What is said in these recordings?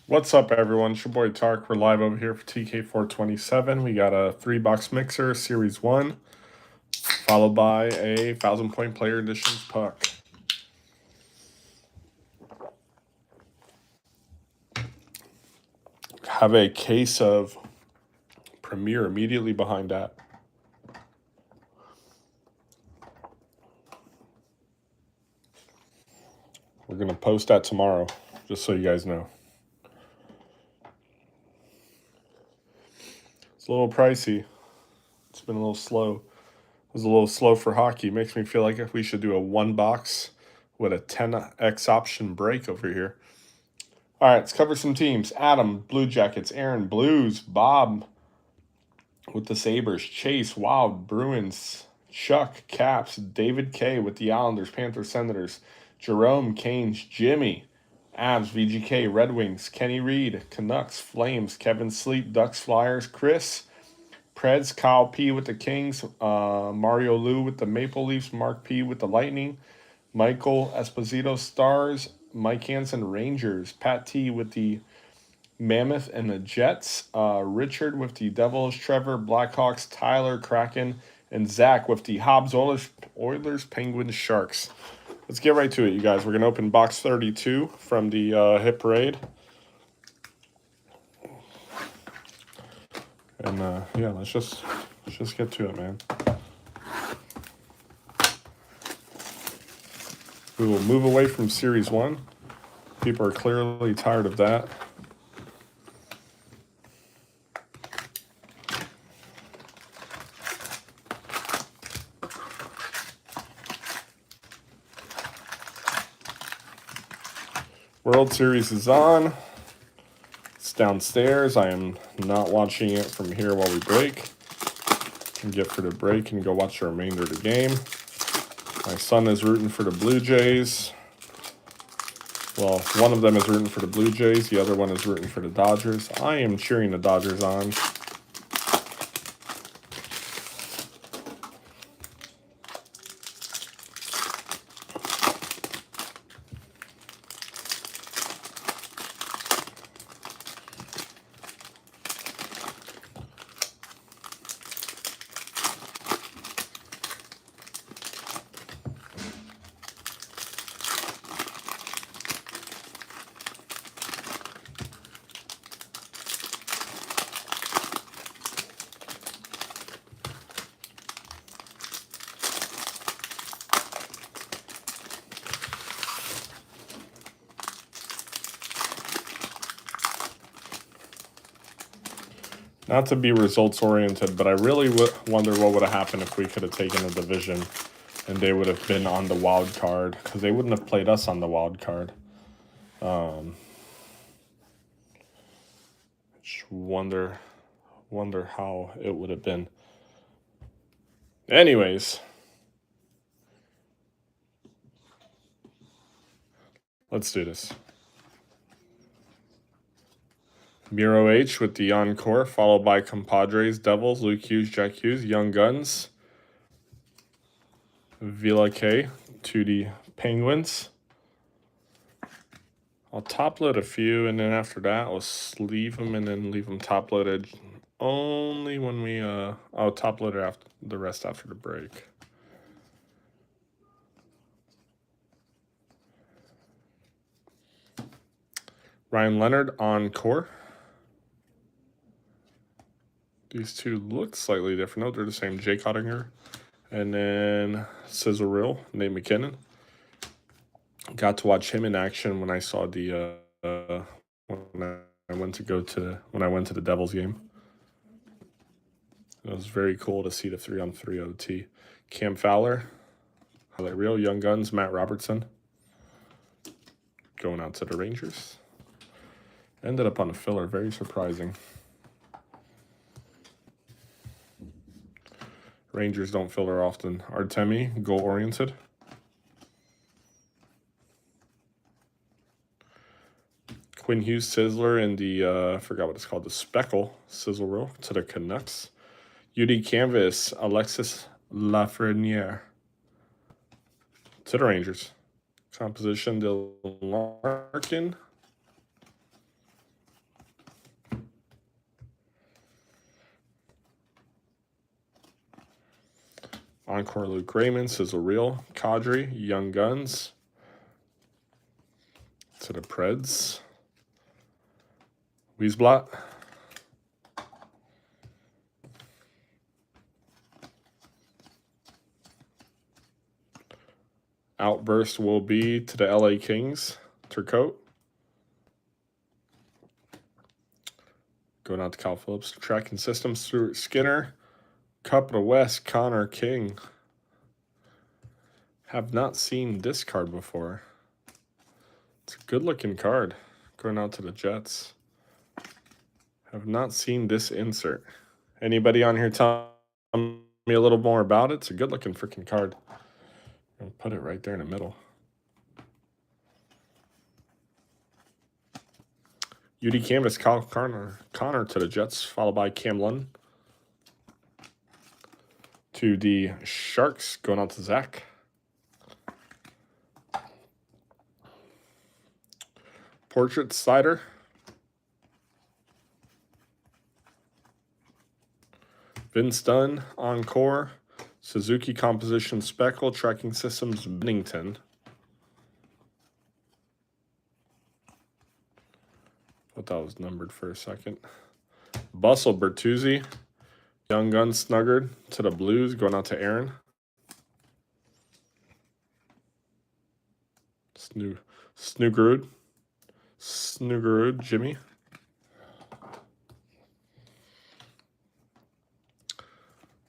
What's up, everyone? It's your boy Tark. We're live over here for TK427. We got a 3-box mixer, Series 1, followed by a 1,000-point player editions puck. Have a case of Premier immediately behind that. We're going to post that tomorrow, just so you guys know. It's a little pricey. It's been a little slow. It was a little slow for hockey. Makes me feel like we should do a 1-box with a 10x option break over here. All right, let's cover some teams. Adam, Blue Jackets. Aaron, Blues. Bob with the Sabres. Chase, Wild, Bruins. Chuck, Caps. David K with the Islanders, Panthers, Senators. Jerome, Canes. Jimmy, Avs, VGK, Red Wings. Kenny Reed, Canucks, Flames. Kevin Sleep, Ducks, Flyers. Chris, Preds. Kyle P with the Kings. Mario Lou with the Maple Leafs. Mark P with the Lightning. Michael Esposito, Stars. Mike Hansen, Rangers. Pat T with the Mammoth and the Jets. Richard with the Devils. Trevor, Blackhawks. Tyler, Kraken. And Zach with the Hobbs, Oilers, Penguins, Sharks. Let's get right to it, you guys. We're going to open box 32 from the Hit Parade. And, yeah, let's just get to it, man. We will move away from Series 1. People are clearly tired of that. World Series is on. It's downstairs. I am not watching it from here while we break. And get for the break and go watch the remainder of the game. My son is rooting for the Blue Jays. Well, one of them is rooting for the Blue Jays. The other one is rooting for the Dodgers. I am cheering the Dodgers on. Not to be results-oriented, but I really wonder what would have happened if we could have taken a division and they would have been on the wild card, because they wouldn't have played us on the wild card. Just wonder how it would have been. Anyways, let's do this. Miro H with the Encore, followed by Compadres, Devils, Luke Hughes, Jack Hughes, Young Guns, Vila K to the Penguins. I'll top load a few, and then after that, I'll sleeve them and then leave them top loaded only when we, I'll top load it after the rest after the break. Ryan Leonard on core. These two look slightly different. No, they're the same. Jake Ottinger. And then Sizzle Reel, Nate McKinnon. Got to watch him in action when I saw the when I went to the Devils game. It was very cool to see the 3-on-3 OT. Cam Fowler, highlight reel, Young Guns, Matt Robertson. Going out to the Rangers. Ended up on a filler, very surprising. Rangers don't filler often. Artemi, goal-oriented. Quinn Hughes Sizzler in the, I forgot what it's called, the Speckle Sizzle Reel to the Canucks. UD Canvas, Alexis Lafreniere to the Rangers. Composition, Larkin. Encore Luke Raymond, Sizzle Reel, Kadri, Young Guns to the Preds. Wiesblatt. Outburst will be to the LA Kings, Turcotte. Going out to Kyle Phillips, Tracking Systems, Stuart Skinner. Cup of the West, Connor King. Have not seen this card before. It's a good-looking card. Going out to the Jets. Have not seen this insert. Anybody on here tell me a little more about it? It's a good-looking freaking card. I'll put it right there in the middle. UD Canvas, Kyle Connor to the Jets, followed by Cam Lund. To the Sharks, going out to Zach. Portrait Slider. Vince Dunn, Encore. Suzuki Composition Speckle, Tracking Systems, Bennington. Thought that was numbered for a second. Bustle, Bertuzzi. Young Gun Snuggered to the Blues, going out to Aaron. Snuggerud, Jimmy.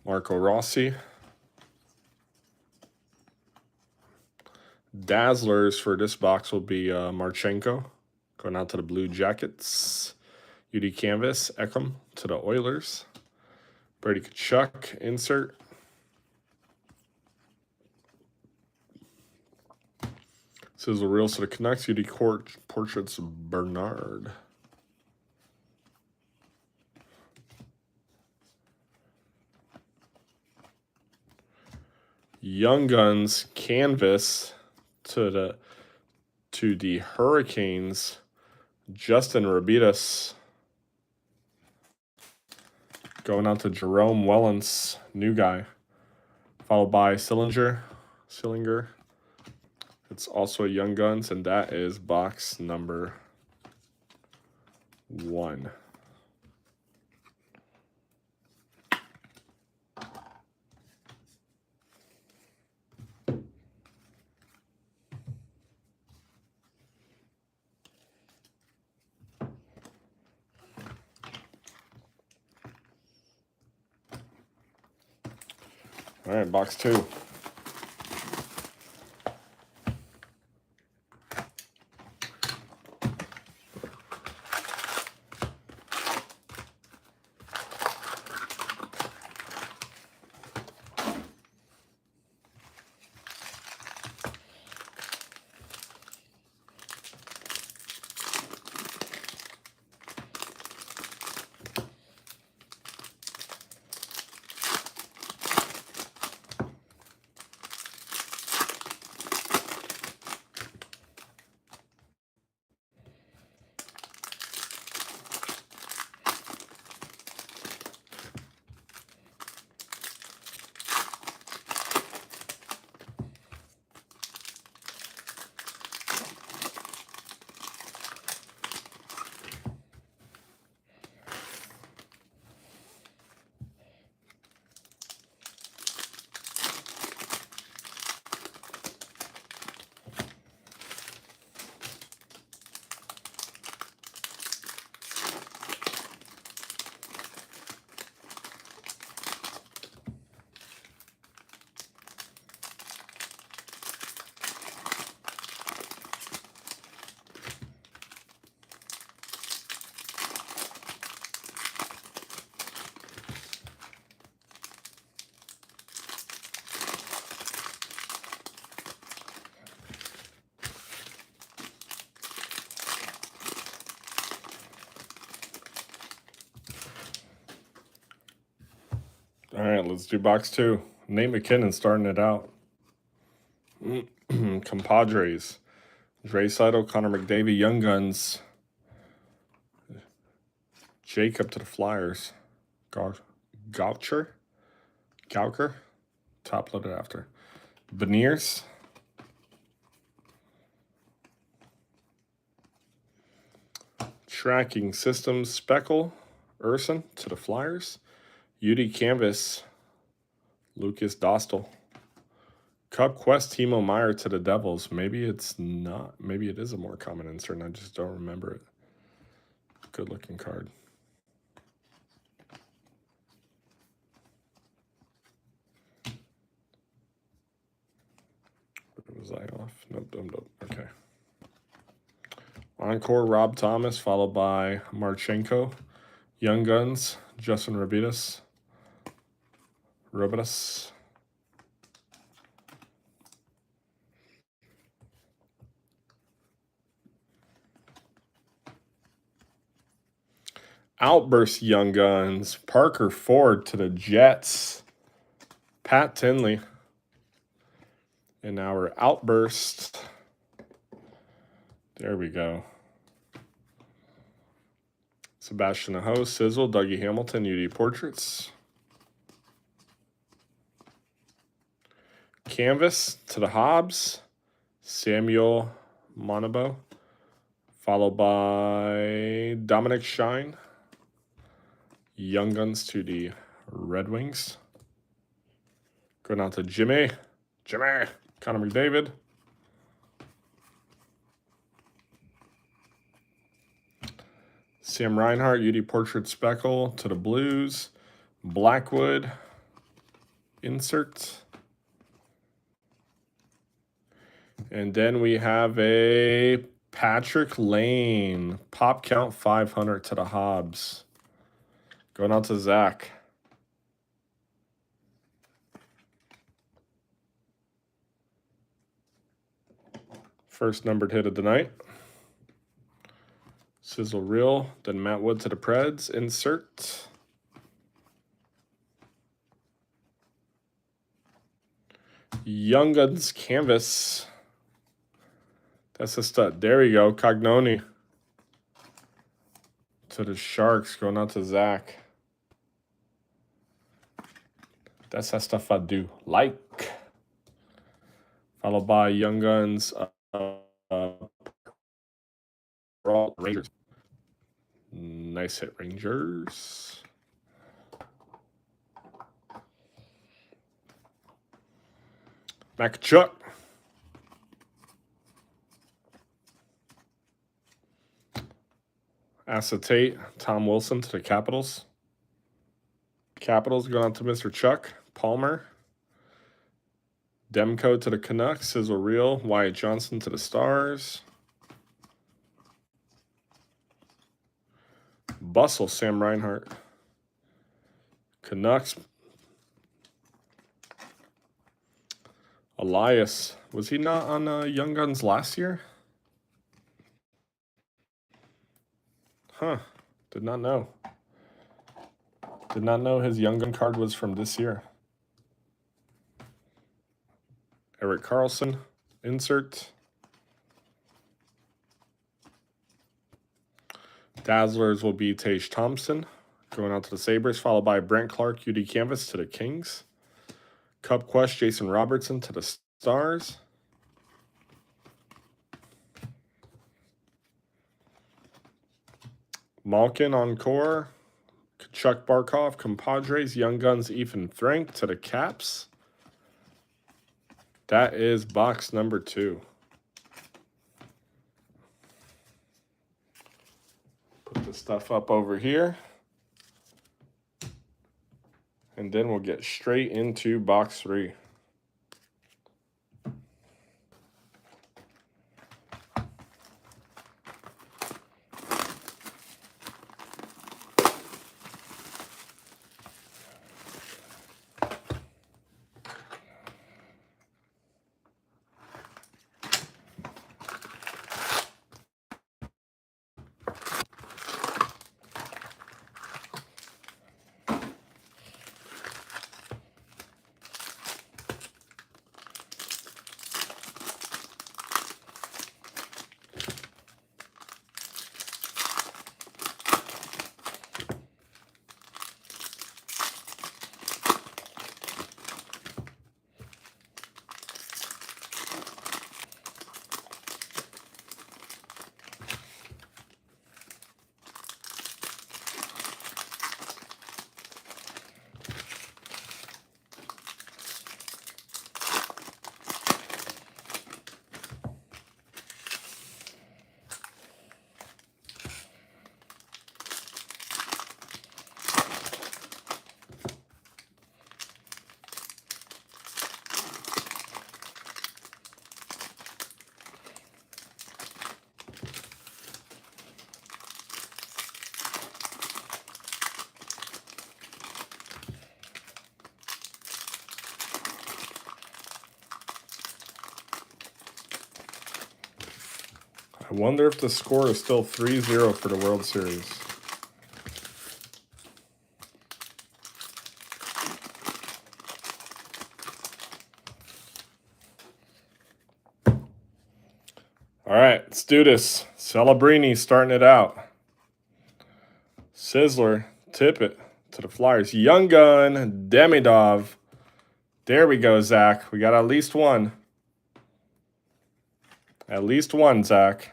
Marco Rossi. Dazzlers for this box will be Marchenko, going out to the Blue Jackets. UD Canvas, Ekholm to the Oilers. Brady Tkachuk, insert. Sizzle Reels to the Canucks. UD Portraits, Bernard. Young Guns, Canvas to the Hurricanes. Justin Rabidas. Going out to Jerome Wellens, new guy. Followed by Sillinger. It's also a Young Guns, and that is box number 1. All right, box 2. right, let's do box 2. Nate McKinnon starting it out. Compadres. Draisaitl, Connor McDavid, Young Guns. Jacob to the Flyers. Gaucher. Top loaded after. Beniers. Tracking Systems Speckle. Urson to the Flyers. UD Canvas. Lucas Dostal. Cub Quest Timo Meyer to the Devils. Maybe it's not. Maybe it is a more common insert and I just don't remember it. Good looking card. Was I off? Nope. Okay. Encore, Rob Thomas, followed by Marchenko. Young Guns, Justin Robidas. Outburst Young Guns. Parker Ford to the Jets. Pat Tinley. And our Outburst. There we go. Sebastian Aho, Sizzle, Dougie Hamilton, UD Portraits. Canvas to the Hobbs. Samuel Monabo. Followed by Dominic Shine. Young Guns to the Red Wings. Going out to Jimmy. Connor McDavid. Sam Reinhart, UD Portrait Speckle to the Blues. Blackwood. Insert. And then we have a Patrick Lane. Pop count 500 to the Hobbs. Going out to Zach. First numbered hit of the night. Sizzle Reel. Then Matt Wood to the Preds. Insert. Young Guns Canvas. That's a stud. There we go. Cognoni. To the Sharks. Going out to Zach. That's that stuff I do like. Followed by Young Guns. Rangers. Nice hit, Rangers. Makachuk. Acetate. Tom Wilson to the Capitals. Capitals going on to Mr. Chuck. Palmer. Demko to the Canucks. Sizzle Reel. Wyatt Johnson to the Stars. Bustle, Sam Reinhart. Canucks. Elias. Was he not on Young Guns last year? Huh. Did not know. Did not know his Young Gun card was from this year. Erik Karlsson. Insert. Dazzlers will be Tage Thompson. Going out to the Sabres, followed by Brent Clark, UD Canvas to the Kings. Cup Quest, Jason Robertson to the Stars. Malkin Encore. Chuck Barkov, Compadres, Young Guns, Ethan Frank to the Caps. That is box number 2. Put the stuff up over here. And then we'll get straight into box 3. I wonder if the score is still 3-0 for the World Series. All right, let's do this. Celebrini starting it out. Sizzler, tip it to the Flyers. Young Gun, Demidov. There we go, Zach. We got at least one. At least one, Zach.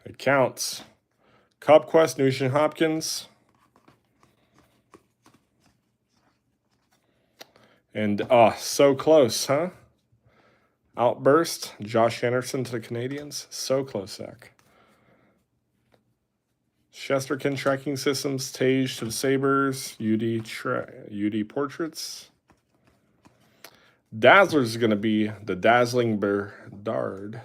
It counts. Cup Quest, Nugent Hopkins. And, so close, huh? Outburst, Josh Anderson to the Canadiens. So close, Zach. Shesterkin Tracking Systems, Tage to the Sabres. UD Portraits. Dazzler is going to be the Dazzling Berdard.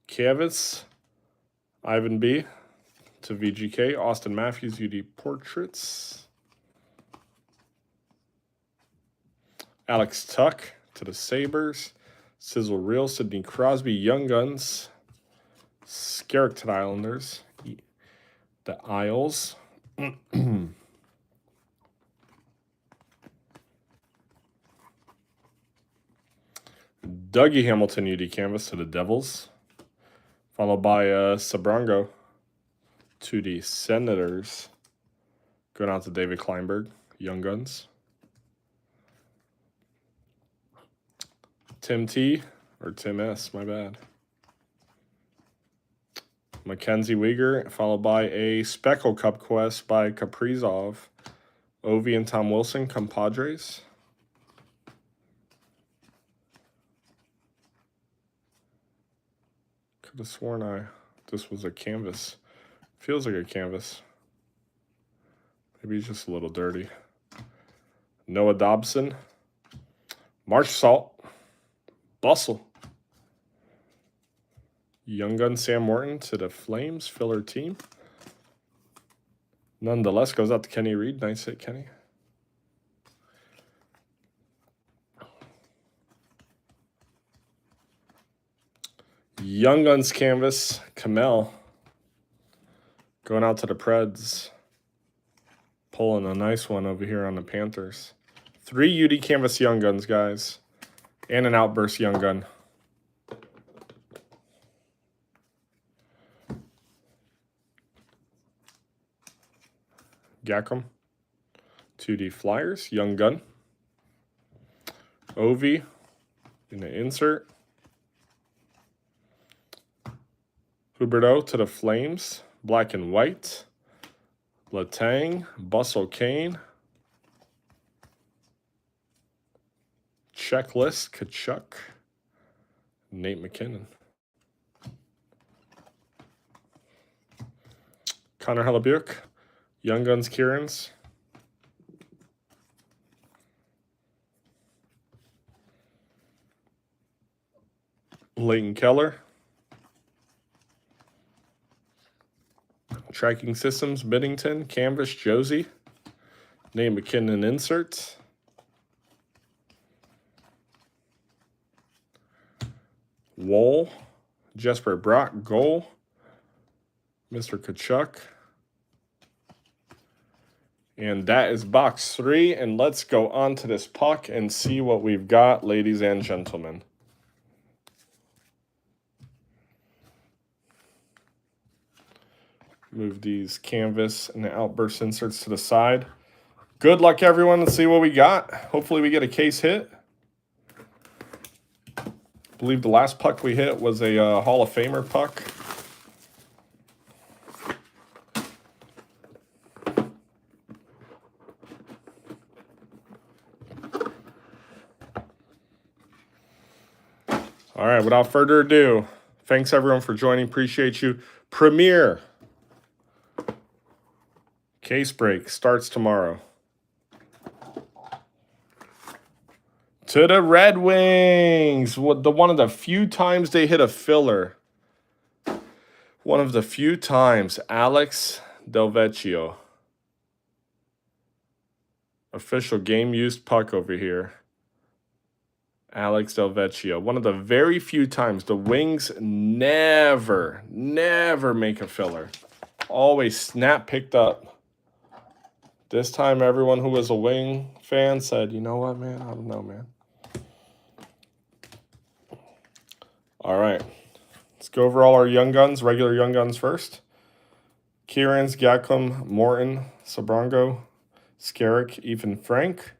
Kavitz, Ivan B. to VGK. Austin Matthews, UD Portraits. Alex Tuck to the Sabres. Sizzle Reel, Sidney Crosby, Young Guns. Scarrick to the Islanders. The Isles. Dougie Hamilton, UD Canvas to the Devils. Followed by Sabrango to the Senators. Going out to David Kleinberg, Young Guns. Tim T, or Tim S, my bad. Mackenzie Weegar, followed by a Speckle Cup Quest by Kaprizov. Ovi and Tom Wilson, Compadres. Could have sworn this was a canvas. Feels like a canvas. Maybe he's just a little dirty. Noah Dobson. Marsh Salt. Bustle. Young Gun Sam Morton to the Flames, filler team. Nonetheless, goes out to Kenny Reed. Nice hit, Kenny. Young Guns canvas, Kamel. Going out to the Preds. Pulling a nice one over here on the Panthers. 3 UD canvas Young Guns, guys. And an Outburst Young Gun. Gackham. 2D Flyers, Young Gun. Ovi in the insert. Huberdeau to the Flames, black and white. Letang, Bustle Kane. Checklist, Kachuk. Nate McKinnon. Connor Hellebuyck, Young Guns Kieran's. Leighton Keller. Tracking Systems, Biddington, Canvas, Josie. Nate McKinnon inserts. Wool, Jesper Brock, goal. Mr. Kachuk. And that is box 3. And let's go on to this puck and see what we've got, ladies and gentlemen. Move these canvas and the Outburst inserts to the side. Good luck, everyone. Let's see what we got. Hopefully we get a case hit. I believe the last puck we hit was a Hall of Famer puck. All right, without further ado, thanks everyone for joining. Appreciate you. Premiere case break starts tomorrow. To the Red Wings. One of the few times they hit a filler. One of the few times. Alex Del Vecchio. A official game used puck over here. Alex Del Vecchio. One of the very few times the Wings never make a filler. Always snap picked up. This time everyone who was a Wing fan said, you know what, man? I don't know, man. All right. Let's go over all our Young Guns, regular Young Guns first. Kieran's, Gakum, Morton, Sabrango, Skarek, Ethan Frank,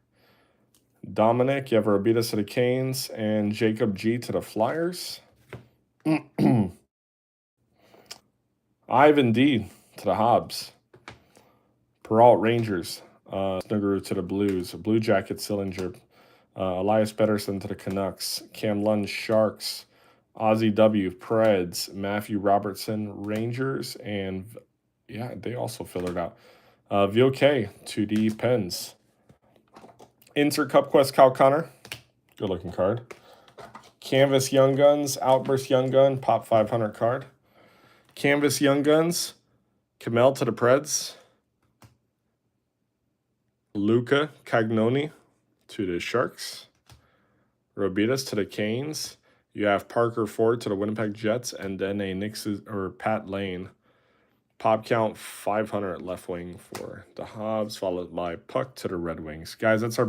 Dominic, Yevrobidas to the Canes, and Jacob G to the Flyers. Ivan D to the Hobbs. Peralt, Rangers. Snuggerud to the Blues. Blue Jacket, Sillinger. Elias Pettersson to the Canucks. Cam Lund, Sharks. Ozzy W, Preds. Matthew Robertson, Rangers. And, yeah, they also fillered out. VOK to the Pens. Insert Cup Quest, Kyle Connor. Good looking card. Canvas Young Guns, Outburst Young Gun, Pop 500 card. Canvas Young Guns, Kamel to the Preds. Luca Cagnoni to the Sharks. Robidas to the Canes. You have Parker Ford to the Winnipeg Jets, and then a Pat Lane. Pop count 500 left wing for the Hobbs, followed by Puck to the Red Wings. Guys, that's our